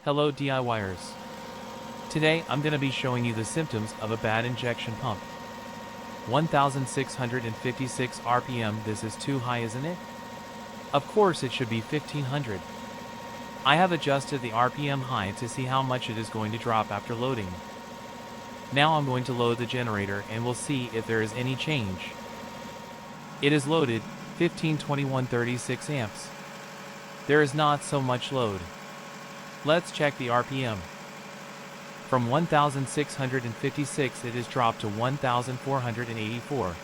Hello DIYers. Today I'm going to be showing you the symptoms of a bad injection pump. 1656 RPM, this is too high, isn't it? Of course it should be 1500. I have adjusted the RPM high to see how much it is going to drop after loading. Now I'm going to load the generator and we'll see if there is any change. It is loaded, 152136 amps. There is not so much load. Let's check the RPM. From 1656 it is dropped to 1484.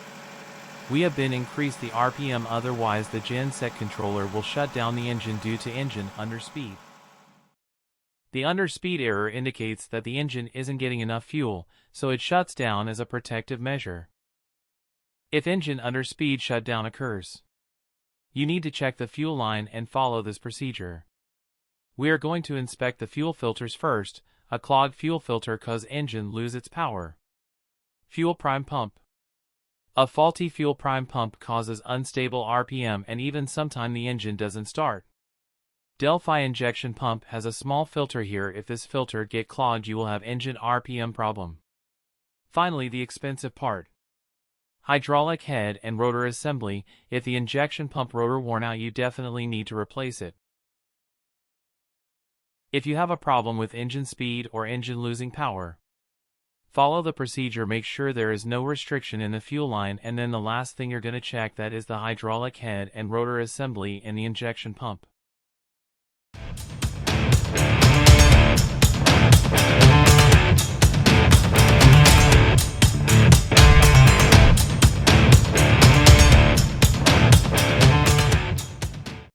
We have been increased the RPM, otherwise the genset controller will shut down the engine due to engine underspeed. The underspeed error indicates that the engine isn't getting enough fuel, so it shuts down as a protective measure. If engine underspeed shutdown occurs, you need to check the fuel line and follow this procedure. We are going to inspect the fuel filters first. A clogged fuel filter cause engine lose its power. Fuel prime pump. A faulty fuel prime pump causes unstable RPM and even sometime the engine doesn't start. Delphi injection pump has a small filter here. If this filter get clogged you will have engine RPM problem. Finally, the expensive part. Hydraulic head and rotor assembly. If the injection pump rotor worn out you definitely need to replace it. If you have a problem with engine speed or engine losing power, follow the procedure. Make sure there is no restriction in the fuel line, and then the last thing you're going to check that is the hydraulic head and rotor assembly in the injection pump.